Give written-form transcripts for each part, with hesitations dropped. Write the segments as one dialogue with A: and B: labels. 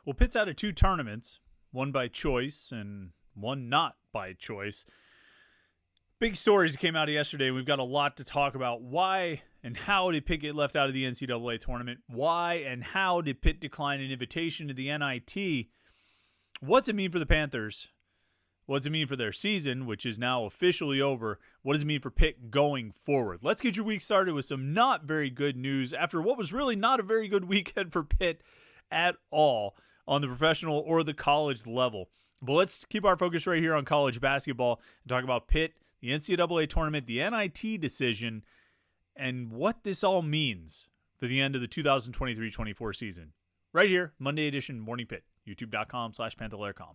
A: Well, Pitt's out of 2 tournaments, one by choice and one not by choice. Big stories came out yesterday. We've got a lot to talk about. Why and how did Pitt get left out of the NCAA tournament? Why and how did Pitt decline an invitation to the NIT? What's it mean for the Panthers? What does it mean for their season, which is now officially over? What does it mean for Pitt going forward? Let's get your week started with some not very good news after what was really not a very good weekend for Pitt at all on the professional or the college level. But let's keep our focus right here on college basketball and talk about Pitt, the NCAA tournament, the NIT decision, and what this all means for the end of the 2023-24 season. Right here, Monday edition, Morning Pitt, youtube.com/Panther-Lair.com.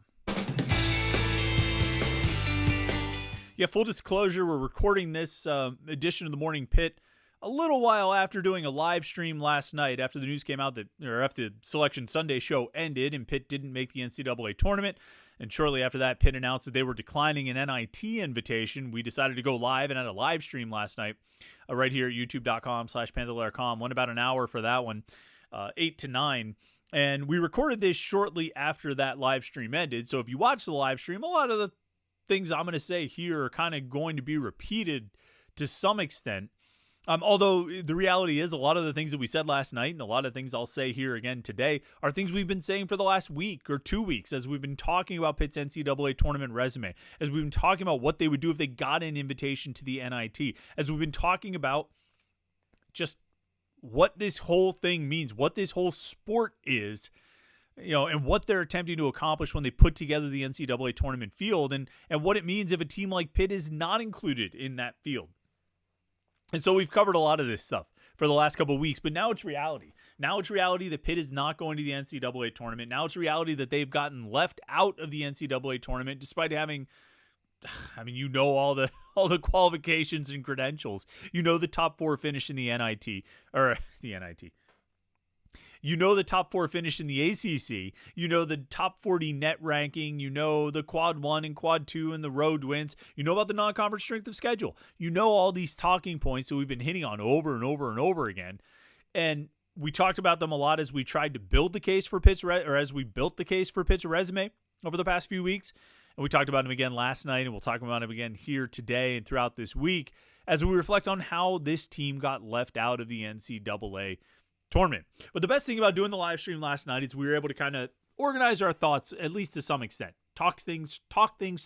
A: Yeah, full disclosure, we're recording this edition of the Morning Pitt a little while after doing a live stream last night after the news came out after the Selection Sunday show ended and Pitt didn't make the NCAA tournament. And shortly after that, Pitt announced that they were declining an NIT invitation. We decided to go live and had a live stream last night right here at youtube.com/Panther-Lair.com. Went about an hour for that one, 8 to 9. And we recorded this shortly after that live stream ended. So if you watch the live stream, a lot of the things I'm going to say here are kind of going to be repeated to some extent. Although the reality is a lot of the things that we said last night and a lot of things I'll say here again today are things we've been saying for the last week or 2 weeks as we've been talking about Pitt's NCAA tournament resume, as we've been talking about what they would do if they got an invitation to the NIT, as we've been talking about just what this whole thing means, what this whole sport is, and what they're attempting to accomplish when they put together the NCAA tournament field and what it means if a team like Pitt is not included in that field. And so we've covered a lot of this stuff for the last couple of weeks, but now it's reality. Now it's reality that Pitt is not going to the NCAA tournament. Now it's reality that they've gotten left out of the NCAA tournament despite having, all the qualifications and credentials. The top 4 finish in the NIT. The top 4 finish in the ACC. The top 40 net ranking. The quad 1 and quad 2 and the road wins. About the non-conference strength of schedule. All these talking points that we've been hitting on over and over and over again. And we talked about them a lot as we tried to build the case for Pitt's as we built the case for Pitt's resume over the past few weeks. And we talked about them again last night, and we'll talk about them again here today and throughout this week as we reflect on how this team got left out of the NCAA tournament. But the best thing about doing the live stream last night is we were able to kind of organize our thoughts, at least to some extent. Talk things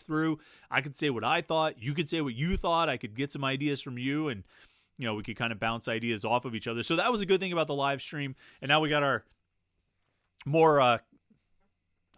A: through. I could say what I thought. You could say what you thought. I could get some ideas from you, and we could kind of bounce ideas off of each other. So that was a good thing about the live stream. And now we got our more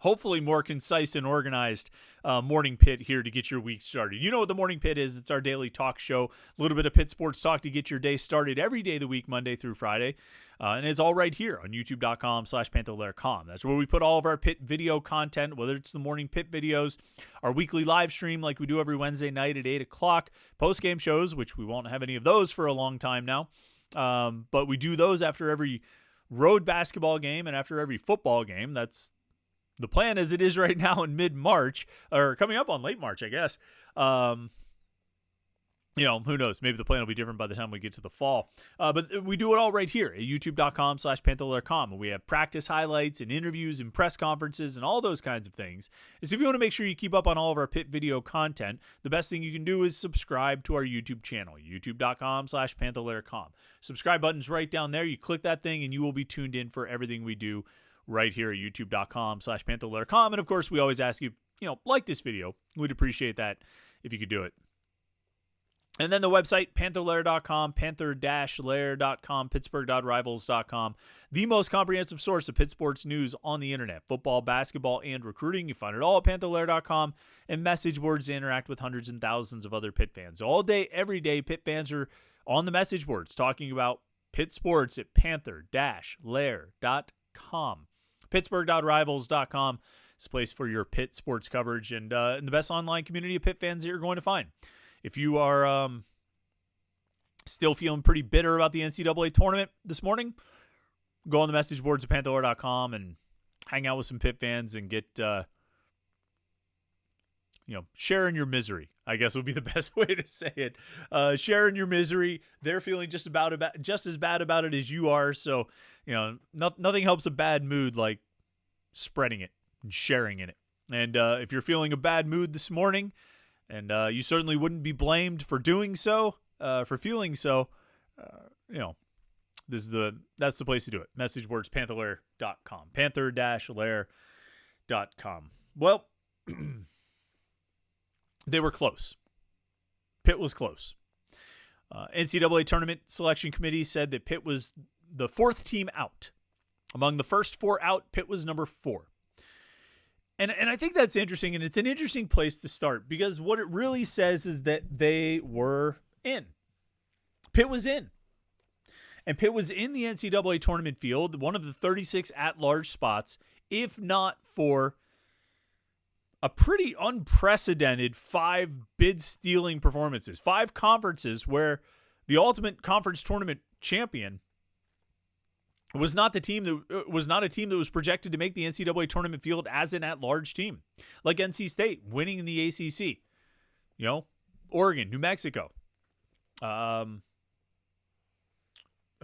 A: hopefully more concise and organized Morning Pitt here to get your week started. You know what the Morning Pitt is. It's our daily talk show, a little bit of Pitt sports talk to get your day started every day of the week, Monday through Friday. And it's all right here on youtube.com/Panther-Lair.com. That's where we put all of our Pitt video content, whether it's the Morning Pitt videos, our weekly live stream like we do every Wednesday night at 8 o'clock, post-game shows, which we won't have any of those for a long time now. But we do those after every road basketball game and after every football game. That's the plan as it is right now in mid-March, or coming up on late March, I guess. Who knows? Maybe the plan will be different by the time we get to the fall. But we do it all right here at youtube.com/Panther-Lair.com. We have practice highlights and interviews and press conferences and all those kinds of things. So if you want to make sure you keep up on all of our Pitt video content, the best thing you can do is subscribe to our YouTube channel, youtube.com/Panther-Lair.com. Subscribe button's right down there. You click that thing and you will be tuned in for everything we do right here at youtube.com/Panther-Lair.com. And of course, we always ask you, like this video. We'd appreciate that if you could do it. And then the website, Panther-Lair.com, Panther-Lair.com, Pittsburgh.rivals.com, the most comprehensive source of Pitt sports news on the internet, football, basketball, and recruiting. You find it all at Panther-Lair.com and message boards to interact with hundreds and thousands of other Pitt fans. All day, every day, Pitt fans are on the message boards talking about Pitt sports at Panther-Lair.com. Pittsburgh.rivals.com is a place for your Pitt sports coverage and the best online community of Pitt fans that you're going to find. If you are still feeling pretty bitter about the NCAA tournament this morning, go on the message boards at Panther-Lair.com and hang out with some Pitt fans and get, sharing your misery, I guess would be the best way to say it. Sharing your misery. They're feeling just as bad about it as you are. So, nothing helps a bad mood like spreading it and sharing in it. And if you're feeling a bad mood this morning, and you certainly wouldn't be blamed for doing so, for feeling so, that's the place to do it. Message boards, Panther-Lair.com. Panther-Lair.com. Well, they were close. Pitt was close. NCAA Tournament Selection Committee said that Pitt was the fourth team out. Among the first four out, Pitt was number 4. And I think that's interesting, and it's an interesting place to start because what it really says is that they were in. Pitt was in. And Pitt was in the NCAA tournament field, one of the 36 at-large spots, if not for a pretty unprecedented 5 bid-stealing performances. 5 conferences where the ultimate conference tournament champion was not a team that was projected to make the NCAA tournament field as an at-large team, like NC State winning in the ACC. Oregon, New Mexico.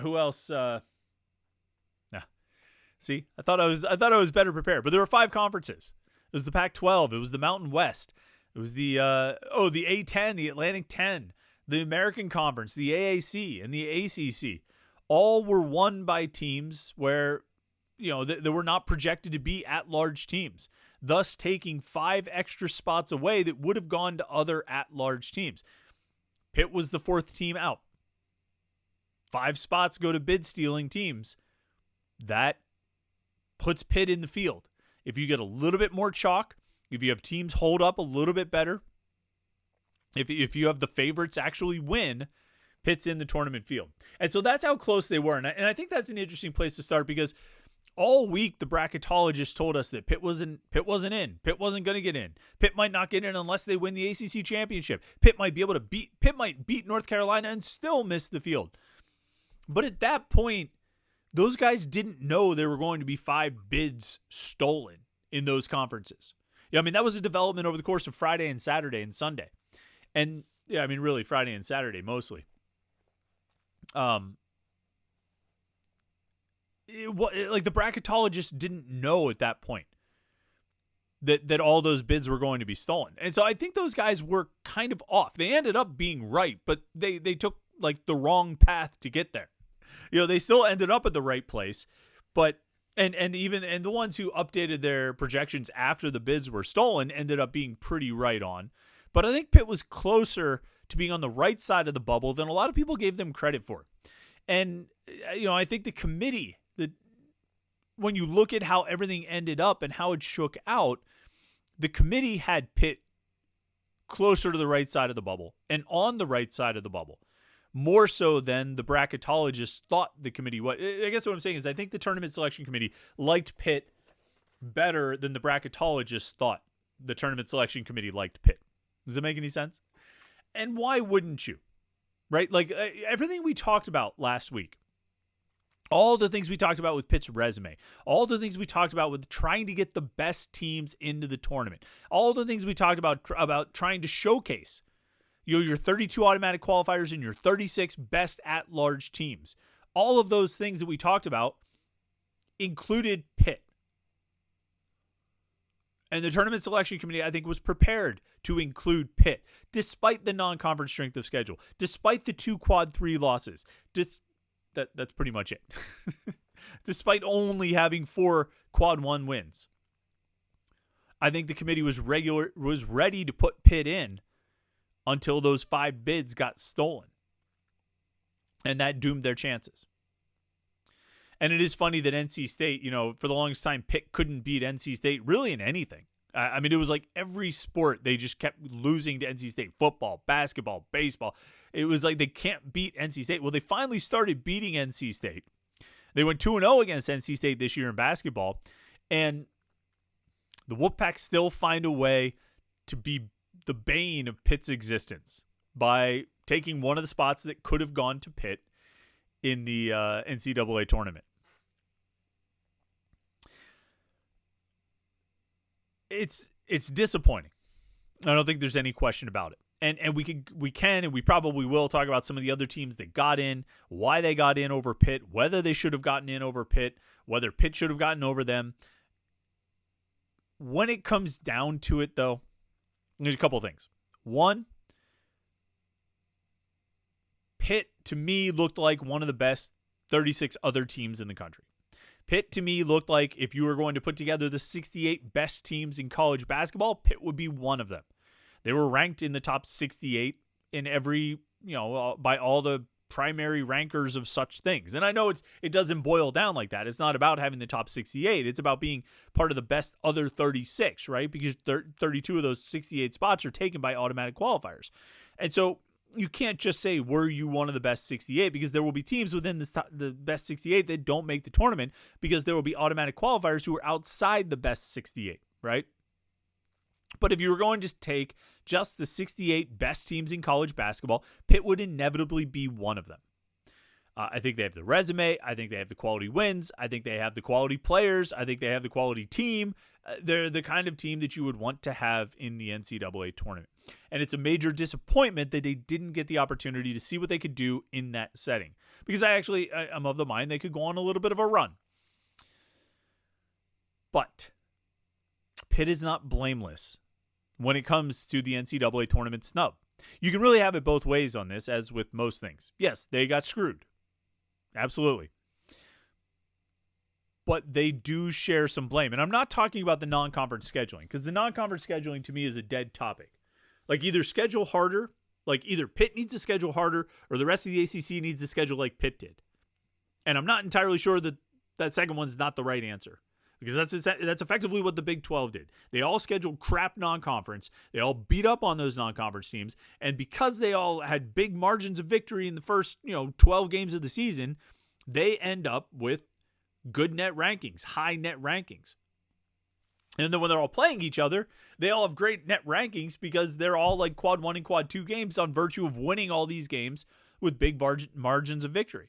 A: Who else? See, I thought I was better prepared, but there were 5 conferences. It was the Pac-12. It was the Mountain West. It was the A-10, the Atlantic 10, the American Conference, the AAC, and the ACC. All were won by teams where, they were not projected to be at-large teams, thus taking 5 extra spots away that would have gone to other at-large teams. Pitt was the 4th team out. 5 spots go to bid-stealing teams. That puts Pitt in the field. If you get a little bit more chalk, if you have teams hold up a little bit better, if you have the favorites actually win, Pitt's in the tournament field. And so that's how close they were. And I think that's an interesting place to start because all week the bracketologists told us that Pitt wasn't in. Pitt wasn't going to get in. Pitt might not get in unless they win the ACC championship. Pitt might beat North Carolina and still miss the field. But at that point, those guys didn't know there were going to be 5 bids stolen in those conferences. That was a development over the course of Friday and Saturday and Sunday. And really Friday and Saturday mostly. The bracketologists didn't know at that point that all those bids were going to be stolen. And so I think those guys were kind of off. They ended up being right, but they took the wrong path to get there. They still ended up at the right place, but and the ones who updated their projections after the bids were stolen ended up being pretty right on. But I think Pitt was closer to being on the right side of the bubble than a lot of people gave them credit for. And I think the committee, when you look at how everything ended up and how it shook out, the committee had Pitt closer to the right side of the bubble and on the right side of the bubble. More so than the bracketologists thought the committee was. I guess what I'm saying is I think the tournament selection committee liked Pitt better than the bracketologists thought the tournament selection committee liked Pitt. Does that make any sense? And why wouldn't you? Right? Everything we talked about last week, all the things we talked about with Pitt's resume, all the things we talked about with trying to get the best teams into the tournament, all the things we talked about trying to showcase your 32 automatic qualifiers and your 36 best at-large teams. All of those things that we talked about included Pitt. And the tournament selection committee, I think, was prepared to include Pitt, despite the non-conference strength of schedule, despite the 2 quad 3 losses. That's pretty much it. Despite only having 4 quad 1 wins. I think the committee was ready to put Pitt in until those 5 bids got stolen. And that doomed their chances. And it is funny that NC State, for the longest time, Pitt couldn't beat NC State really in anything. It was like every sport, they just kept losing to NC State. Football, basketball, baseball. It was like they can't beat NC State. Well, they finally started beating NC State. They went 2-0 against NC State this year in basketball. And the Wolfpack still find a way to be the bane of Pitt's existence by taking one of the spots that could have gone to Pitt in the NCAA tournament. It's disappointing. I don't think there's any question about it. And we can and we probably will talk about some of the other teams that got in, why they got in over Pitt, whether they should have gotten in over Pitt, whether Pitt should have gotten over them. when it comes down to it, though, there's a couple things. One, Pitt, to me, looked like one of the best 36 other teams in the country. Pitt, to me, looked like if you were going to put together the 68 best teams in college basketball, Pitt would be one of them. They were ranked in the top 68 in every, by all the primary rankers of such things. And I know it doesn't boil down like that. It's not about having the top 68. It's about being part of the best other 36, right? Because 32 of those 68 spots are taken by automatic qualifiers. And so you can't just say, were you one of the best 68? Because there will be teams within the best 68 that don't make the tournament because there will be automatic qualifiers who are outside the best 68, right? But if you were going to take just the 68 best teams in college basketball, Pitt would inevitably be one of them. I think they have the resume. I think they have the quality wins. I think they have the quality players. I think they have the quality team. They're the kind of team that you would want to have in the NCAA tournament. And it's a major disappointment that they didn't get the opportunity to see what they could do in that setting. Because I'm of the mind they could go on a little bit of a run. But Pitt is not blameless when it comes to the NCAA tournament snub. You can really have it both ways on this, as with most things. Yes, they got screwed. Absolutely. But they do share some blame. And I'm not talking about the non-conference scheduling, because the non-conference scheduling to me is a dead topic. Like either schedule harder, like either Pitt needs to schedule harder, or the rest of the ACC needs to schedule like Pitt did. And I'm not entirely sure that second one's not the right answer. Because that's effectively what the Big 12 did. They all scheduled crap non-conference. They all beat up on those non-conference teams. And because they all had big margins of victory in the first 12 games of the season, they end up with good net rankings, high net rankings. And then when they're all playing each other, they all have great net rankings because they're all like quad 1 and quad 2 games on virtue of winning all these games with big margins of victory.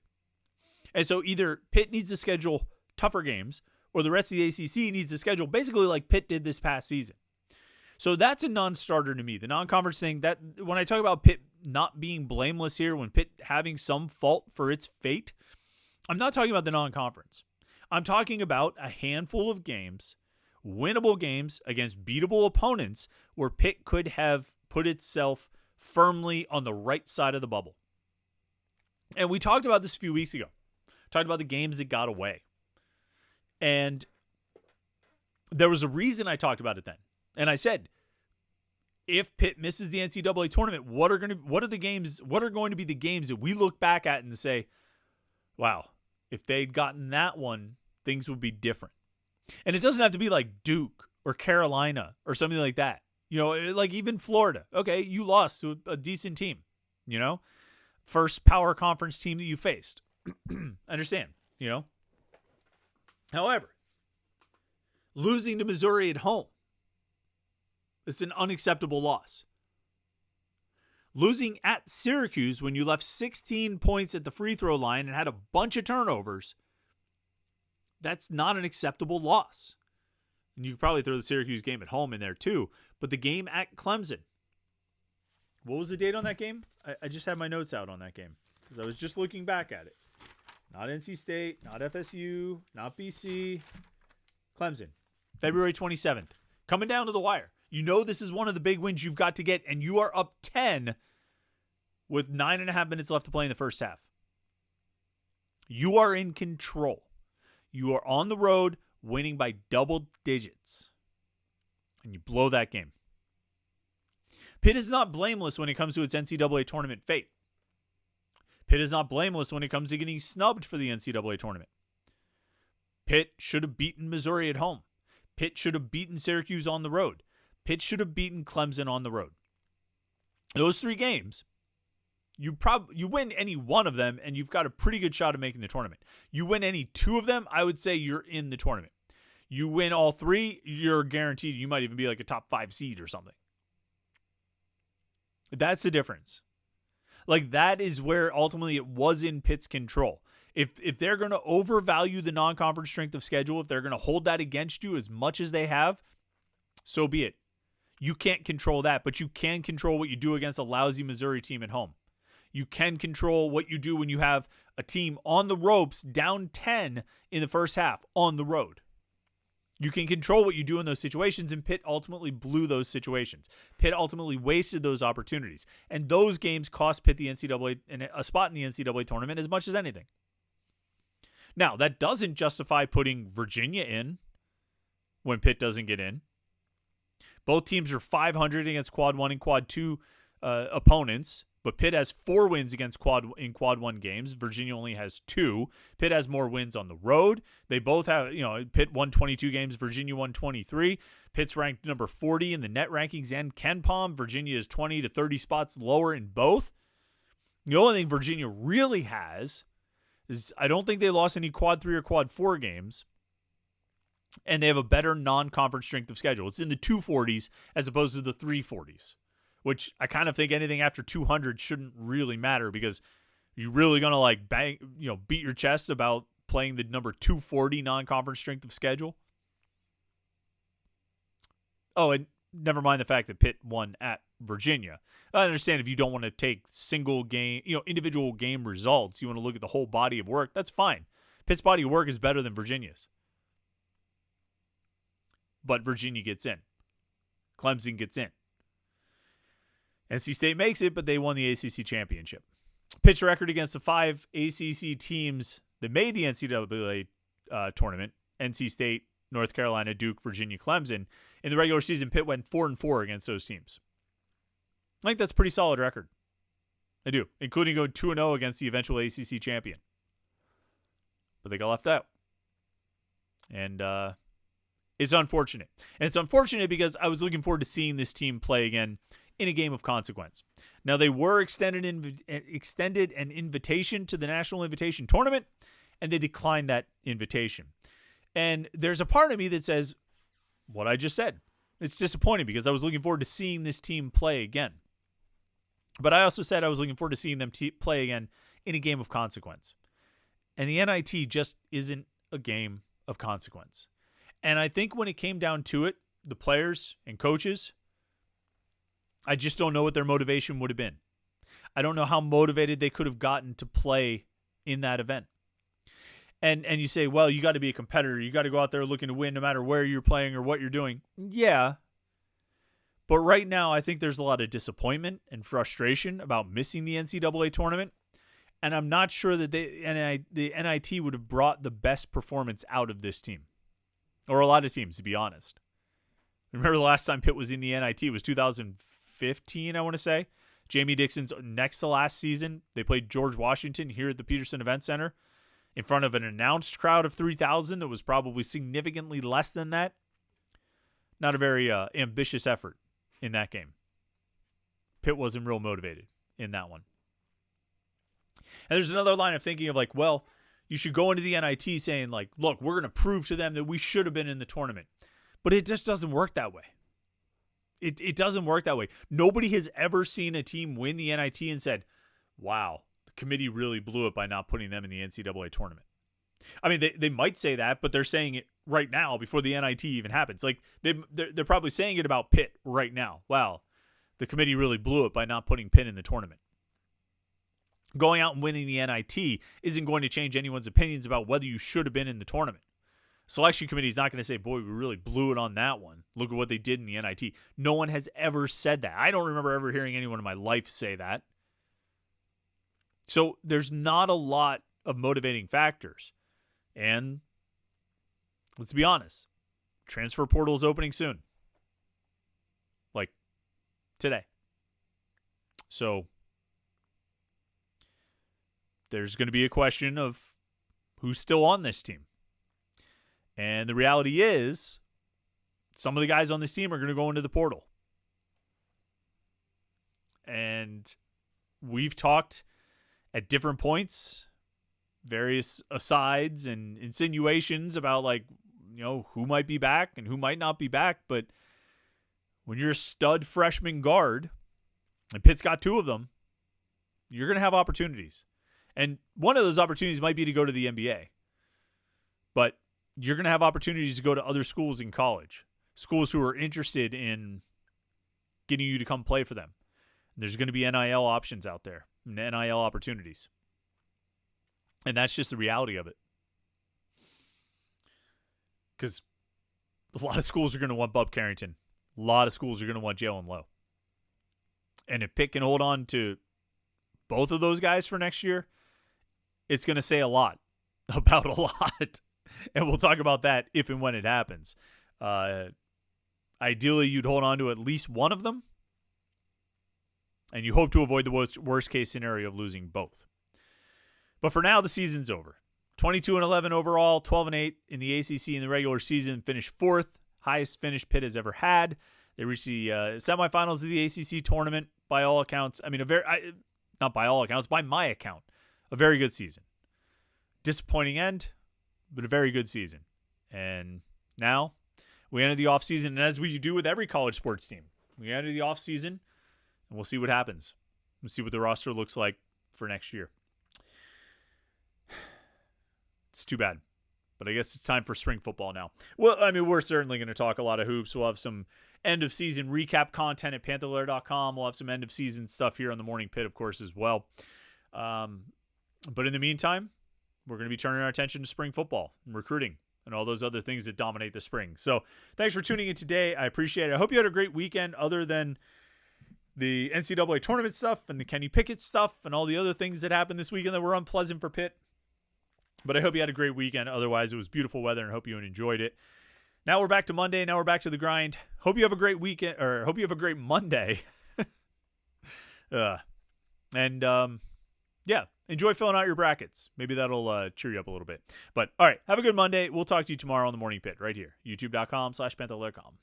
A: And so either Pitt needs to schedule tougher games, or the rest of the ACC needs to schedule basically like Pitt did this past season. So that's a non-starter to me. The non-conference thing, that when I talk about Pitt not being blameless here, when Pitt having some fault for its fate, I'm not talking about the non-conference. I'm talking about a handful of games, winnable games against beatable opponents where Pitt could have put itself firmly on the right side of the bubble. And we talked about this a few weeks ago. Talked about the games that got away. And there was a reason I talked about it then. And I said, if Pitt misses the NCAA tournament, what are going to be the games that we look back at and say, wow, if they'd gotten that one, things would be different. And it doesn't have to be like Duke or Carolina or something like that. Like even Florida. Okay, you lost to a decent team, first power conference team that you faced. Understand, However, losing to Missouri at home, it's an unacceptable loss. Losing at Syracuse when you left 16 points at the free throw line and had a bunch of turnovers, that's not an acceptable loss. And you could probably throw the Syracuse game at home in there too. But the game at Clemson, what was the date on that game? I just had my notes out on that game because I was just looking back at it. Not NC State, not FSU, not BC. Clemson, February 27th. Coming down to the wire. This is one of the big wins you've got to get, and you are up 10 with 9.5 minutes left to play in the first half. You are in control. You are on the road, winning by double digits. And you blow that game. Pitt is not blameless when it comes to its NCAA tournament fate. Pitt is not blameless when it comes to getting snubbed for the NCAA tournament. Pitt should have beaten Missouri at home. Pitt should have beaten Syracuse on the road. Pitt should have beaten Clemson on the road. Those 3 games, you win any one of them, and you've got a pretty good shot of making the tournament. You win any 2 of them, I would say you're in the tournament. You win all 3, you're guaranteed. You might even be like a top 5 seed or something. That's the difference. Like, that is where ultimately it was in Pitt's control. If they're going to overvalue the non-conference strength of schedule, if they're going to hold that against you as much as they have, so be it. You can't control that, but you can control what you do against a lousy Missouri team at home. You can control what you do when you have a team on the ropes down 10 in the first half on the road. You can control what you do in those situations, and Pitt ultimately blew those situations. Pitt ultimately wasted those opportunities. And those games cost Pitt the NCAA and a spot in the NCAA tournament as much as anything. Now, that doesn't justify putting Virginia in when Pitt doesn't get in. Both teams are 500 against quad 1 and quad 2 opponents. But Pitt has 4 wins against quad 1 games. Virginia only has 2. Pitt has more wins on the road. They both have, Pitt won 22 games. Virginia won 23. Pitt's ranked number 40 in the net rankings and KenPom. Virginia is 20 to 30 spots lower in both. The only thing Virginia really has is I don't think they lost any quad 3 or quad 4 games. And they have a better non-conference strength of schedule. It's in the 240s as opposed to the 340s. Which I kind of think anything after 200 shouldn't really matter because you're really going to beat your chest about playing the number 240 non-conference strength of schedule. Oh, and never mind the fact that Pitt won at Virginia. I understand if you don't want to take single game, individual game results, you want to look at the whole body of work, that's fine. Pitt's body of work is better than Virginia's. But Virginia gets in. Clemson gets in. NC State makes it, but they won the ACC championship. Pitt's record against the 5 ACC teams that made the NCAA tournament, NC State, North Carolina, Duke, Virginia, Clemson, in the regular season, Pitt went 4-4 against those teams. I think that's a pretty solid record. I do, including going 2-0 against the eventual ACC champion. But they got left out. And it's unfortunate. And it's unfortunate because I was looking forward to seeing this team play again in a game of consequence. Now, they were extended an invitation to the National Invitation Tournament, and they declined that invitation. And there's a part of me that says, what I just said. It's disappointing because I was looking forward to seeing this team play again. But I also said I was looking forward to seeing them play again in a game of consequence. And the NIT just isn't a game of consequence. And I think when it came down to it, the players and coaches, I just don't know what their motivation would have been. I don't know how motivated they could have gotten to play in that event. And you say, well, you got to be a competitor. You got to go out there looking to win no matter where you're playing or what you're doing. Yeah. But right now, I think there's a lot of disappointment and frustration about missing the NCAA tournament. And I'm not sure that the NIT would have brought the best performance out of this team. Or a lot of teams, to be honest. Remember the last time Pitt was in the NIT was 2015, I want to say. Jamie Dixon's next to last season. They played George Washington here at the Peterson Event Center in front of an announced crowd of 3,000 that was probably significantly less than that. Not a very ambitious effort in that game. Pitt wasn't real motivated in that one. And there's another line of thinking of like, well, you should go into the NIT saying like, look, we're going to prove to them that we should have been in the tournament. But it just doesn't work that way. It doesn't work that way. Nobody has ever seen a team win the NIT and said, wow, the committee really blew it by not putting them in the NCAA tournament. I mean, they might say that, but they're saying it right now before the NIT even happens. Like they're probably saying it about Pitt right now. Wow, the committee really blew it by not putting Pitt in the tournament. Going out and winning the NIT isn't going to change anyone's opinions about whether you should have been in the tournament. Selection committee is not going to say, boy, we really blew it on that one. Look at what they did in the NIT. No one has ever said that. I don't remember ever hearing anyone in my life say that. So there's not a lot of motivating factors. And let's be honest, transfer portal is opening soon. Like today. So there's going to be a question of who's still on this team. And the reality is, some of the guys on this team are going to go into the portal. And we've talked at different points, various asides and insinuations about like, who might be back and who might not be back. But when you're a stud freshman guard, and Pitt's got 2 of them, you're going to have opportunities. And one of those opportunities might be to go to the NBA. But you're going to have opportunities to go to other schools in college, schools who are interested in getting you to come play for them. And there's going to be NIL options out there, NIL opportunities. And that's just the reality of it. Because a lot of schools are going to want Bub Carrington. A lot of schools are going to want Jalen Lowe. And if Pitt can hold on to both of those guys for next year, it's going to say a lot about a lot. And we'll talk about that if and when it happens. Ideally, you'd hold on to at least one of them. And you hope to avoid the worst case scenario of losing both. But for now, the season's over. 22-11 overall, 12-8 in the ACC in the regular season, finished fourth, highest finish Pitt has ever had. They reached the semifinals of the ACC tournament by all accounts. I mean, not by all accounts, by my account, a very good season. Disappointing end, but a very good season. And now we enter the offseason, and as we do with every college sports team, we enter the offseason, and we'll see what happens. We'll see what the roster looks like for next year. It's too bad. But I guess it's time for spring football now. Well, I mean, we're certainly going to talk a lot of hoops. We'll have some end-of-season recap content at Panther-Lair.com. We'll have some end-of-season stuff here on the Morning Pitt, of course, as well. But in the meantime, we're going to be turning our attention to spring football and recruiting and all those other things that dominate the spring. So thanks for tuning in today. I appreciate it. I hope you had a great weekend other than the NCAA Tournament stuff and the Kenny Pickett stuff and all the other things that happened this weekend that were unpleasant for Pitt. But I hope you had a great weekend. Otherwise, it was beautiful weather, and I hope you enjoyed it. Now we're back to Monday. Now we're back to the grind. Hope you have a great weekend, or hope you have a great Monday. Yeah, enjoy filling out your brackets. Maybe that'll cheer you up a little bit. But all right, have a good Monday. We'll talk to you tomorrow on the Morning Pit right here, youtube.com/Panther-Lair.com.